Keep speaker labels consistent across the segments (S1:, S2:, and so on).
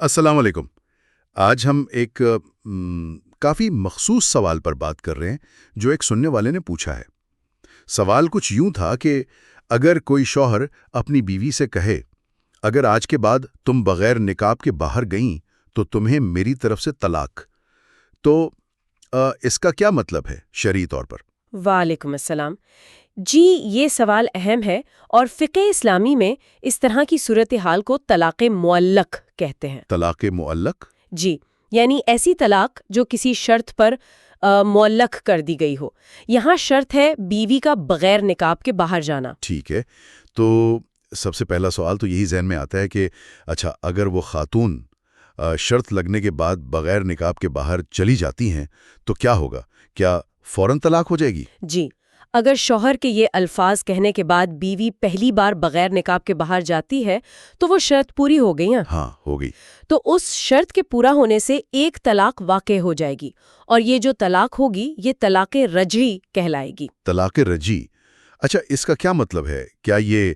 S1: السلام علیکم۔ آج ہم ایک کافی مخصوص سوال پر بات کر رہے ہیں جو ایک سننے والے نے پوچھا ہے۔ سوال کچھ یوں تھا کہ اگر کوئی شوہر اپنی بیوی سے کہے اگر آج کے بعد تم بغیر نقاب کے باہر گئیں تو تمہیں میری طرف سے طلاق، تو اس کا کیا مطلب ہے شرعی طور پر؟
S2: وعلیکم السلام جی، یہ سوال اہم ہے اور فقہ اسلامی میں اس طرح کی صورتحال کو طلاق معلق کہتے ہیں۔
S1: طلاق معلق؟
S2: جی، یعنی ایسی طلاق جو کسی شرط پر معلق کر دی گئی ہو۔ یہاں شرط ہے بیوی کا بغیر نقاب کے باہر جانا۔
S1: ٹھیک ہے، تو سب سے پہلا سوال تو یہی ذہن میں آتا ہے کہ اچھا اگر وہ خاتون شرط لگنے کے بعد بغیر نقاب کے باہر چلی جاتی ہیں تو کیا ہوگا؟ کیا فوراً طلاق ہو جائے گی؟
S2: جی، اگر شوہر کے یہ الفاظ کہنے کے بعد بیوی پہلی بار بغیر نقاب کے باہر جاتی ہے تو وہ شرط پوری ہو گئی نا؟
S1: ہاں، ہو گئی۔
S2: تو اس شرط کے پورا ہونے سے ایک طلاق واقع ہو جائے گی، اور یہ جو طلاق ہوگی یہ طلاق رجعی کہلائے گی۔
S1: طلاق رجعی، اچھا اس کا کیا مطلب ہے؟ کیا یہ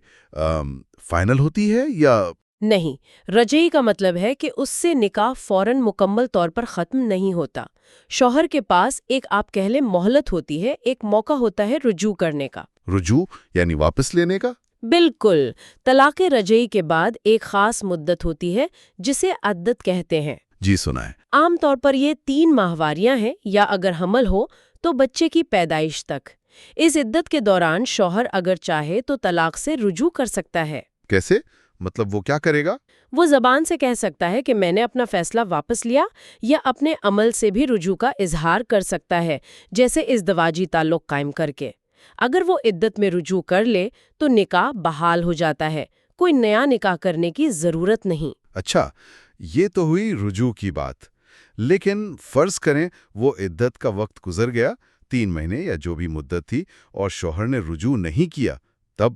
S1: فائنل ہوتی ہے یا؟
S2: نہیں، رجعی کا مطلب ہے کہ اس سے نکاح فوراً مکمل طور پر ختم نہیں ہوتا۔ شوہر کے پاس ایک آپ کہہ لیں مہلت ہوتی ہے، ایک موقع ہوتا ہے رجوع کرنے کا۔
S1: رجوع یعنی واپس لینے کا؟
S2: بالکل، طلاق رجعی کے بعد ایک خاص مدت ہوتی ہے جسے عدت کہتے ہیں۔
S1: جی سنا ہے۔
S2: عام طور پر یہ 3 ماہواریاں ہیں، یا اگر حمل ہو تو بچے کی پیدائش تک۔ اس عدت کے دوران شوہر اگر چاہے تو طلاق سے رجوع کر سکتا ہے۔
S1: کیسے؟ مطلب وہ کیا کرے گا؟
S2: وہ زبان سے کہہ سکتا ہے کہ میں نے اپنا فیصلہ واپس لیا، یا اپنے عمل سے بھی رجوع کا اظہار کر سکتا ہے، جیسے ازدواجی تعلق قائم کر کے۔ اگر وہ عدت میں رجوع کر لے تو نکاح بحال ہو جاتا ہے، کوئی نیا نکاح کرنے کی ضرورت نہیں۔
S1: اچھا، یہ تو ہوئی رجوع کی بات، لیکن فرض کریں وہ عدت کا وقت گزر گیا، 3 مہینے یا جو بھی مدت تھی، اور شوہر نے رجوع نہیں کیا، تب؟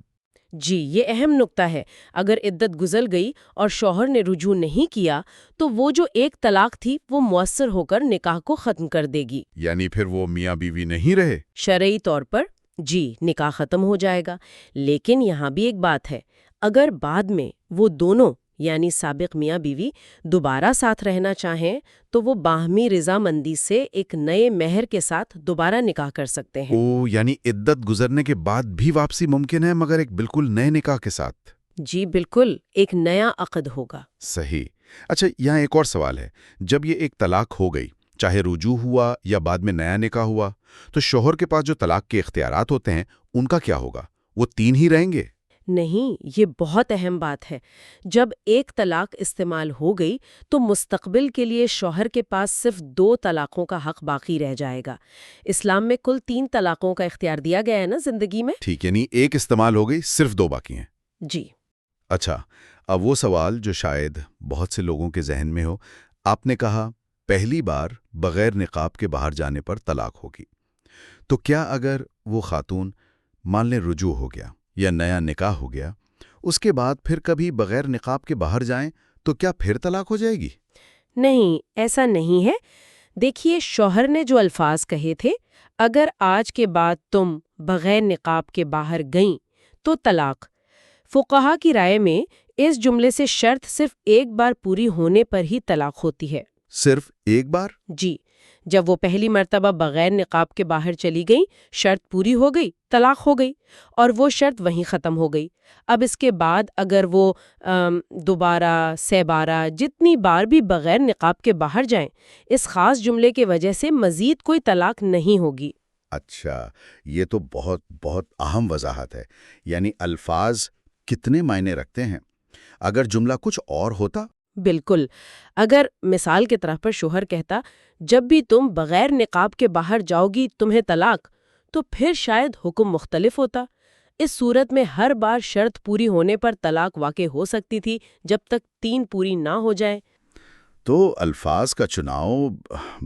S2: جی، یہ اہم نکتہ ہے۔ اگر عدت گزر گئی اور شوہر نے رجوع نہیں کیا تو وہ جو ایک طلاق تھی وہ مؤثر ہو کر نکاح کو ختم کر دے گی۔
S1: یعنی پھر وہ میاں بیوی نہیں رہے؟
S2: شرعی طور پر جی، نکاح ختم ہو جائے گا، لیکن یہاں بھی ایک بات ہے، اگر بعد میں وہ دونوں یعنی سابق میاں بیوی دوبارہ ساتھ رہنا چاہیں تو وہ باہمی رضامندی سے ایک نئے مہر کے ساتھ دوبارہ نکاح کر سکتے ہیں۔
S1: یعنی عدت گزرنے کے بعد بھی واپسی ممکن ہے، مگر ایک بالکل نئے نکاح کے ساتھ؟
S2: جی بالکل، ایک نیا عقد ہوگا۔
S1: صحیح۔ اچھا، یہاں ایک اور سوال ہے، جب یہ ایک طلاق ہو گئی، چاہے رجوع ہوا یا بعد میں نیا نکاح ہوا، تو شوہر کے پاس جو طلاق کے اختیارات ہوتے ہیں ان کا کیا ہوگا؟ وہ 3 ہی رہیں گے؟
S2: نہیں، یہ بہت اہم بات ہے۔ جب ایک طلاق استعمال ہو گئی تو مستقبل کے لیے شوہر کے پاس صرف 2 طلاقوں کا حق باقی رہ جائے گا۔ اسلام میں کل 3 طلاقوں کا اختیار دیا گیا ہے نا زندگی میں۔
S1: ٹھیک، یعنی ایک استعمال ہو گئی، صرف 2 باقی ہیں۔
S2: جی۔
S1: اچھا، اب وہ سوال جو شاید بہت سے لوگوں کے ذہن میں ہو، آپ نے کہا پہلی بار بغیر نقاب کے باہر جانے پر طلاق ہوگی، تو کیا اگر وہ خاتون مان لیں رجوع ہو گیا یا نیا نکاح ہو گیا، اس کے بعد پھر کبھی بغیر نقاب کے باہر جائیں تو کیا پھر طلاق ہو جائے گی؟
S2: نہیں، ایسا نہیں ہے۔ دیکھیے، شوہر نے جو الفاظ کہے تھے، اگر آج کے بعد تم بغیر نقاب کے باہر گئیں تو طلاق، فقہا کی رائے میں اس جملے سے شرط صرف ایک بار پوری ہونے پر ہی طلاق ہوتی ہے۔
S1: صرف ایک بار؟
S2: جی، جب وہ پہلی مرتبہ بغیر نقاب کے باہر چلی گئی، شرط پوری ہو گئی، طلاق ہو گئی، اور وہ شرط وہیں ختم ہو گئی۔ اب اس کے بعد اگر وہ دوبارہ 12 جتنی بار بھی بغیر نقاب کے باہر جائیں، اس خاص جملے کی وجہ سے مزید کوئی طلاق نہیں ہوگی۔
S1: اچھا، یہ تو بہت بہت اہم وضاحت ہے۔ یعنی الفاظ کتنے معنی رکھتے ہیں؟ اگر جملہ کچھ اور ہوتا؟
S2: بالکل، اگر مثال کے طرح پر شوہر کہتا جب بھی تم بغیر نقاب کے باہر جاؤ گی تمہیں طلاق، تو پھر شاید حکم مختلف ہوتا۔ اس صورت میں ہر بار شرط پوری ہونے پر طلاق واقع ہو سکتی تھی جب تک 3 پوری نہ ہو جائیں۔
S1: تو الفاظ کا چناؤ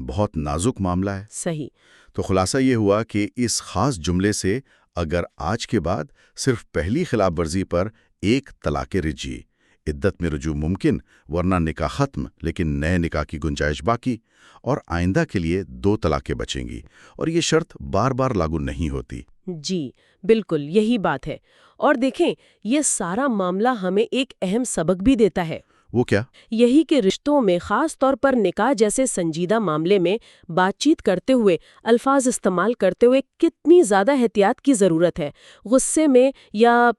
S1: بہت نازک معاملہ ہے۔
S2: صحیح۔
S1: تو خلاصہ یہ ہوا کہ اس خاص جملے سے اگر آج کے بعد صرف پہلی خلاف ورزی پر ایک طلاق رجعی، عدت میں رجوع ممکن، ورنہ نکاح ختم لیکن نئے نکاح کی گنجائش باقی، اور آئندہ کے لیے 2 طلاقیں بچیں گی، اور یہ شرط بار بار لاگو نہیں ہوتی۔
S2: جی بالکل، یہی بات ہے۔ اور دیکھیں، یہ سارا معاملہ ہمیں ایک اہم سبق بھی دیتا ہے۔
S1: وہ کیا؟
S2: یہی کہ رشتوں میں خاص طور پر نکاح جیسے سنجیدہ معاملے میں بات چیت کرتے ہوئے، الفاظ استعمال کرتے ہوئے کتنی زیادہ احتیاط کی ضرورت ہے۔ غصے میں یا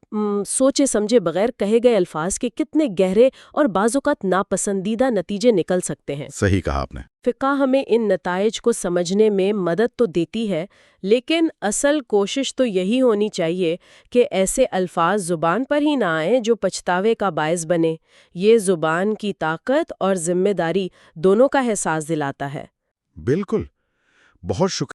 S2: سوچے سمجھے بغیر کہے گئے الفاظ کے کتنے گہرے اور بعض اوقات ناپسندیدہ نتیجے نکل سکتے ہیں۔
S1: صحیح کہا آپ نے۔
S2: فقہ ہمیں ان نتائج کو سمجھنے میں مدد تو دیتی ہے، لیکن اصل کوشش تو یہی ہونی چاہیے کہ ایسے الفاظ زبان پر ہی نہ آئیں جو پچھتاوے کا باعث بنے۔ یہ زبان کی طاقت اور ذمہ داری دونوں کا احساس دلاتا ہے۔
S1: بالکل، بہت شکریہ۔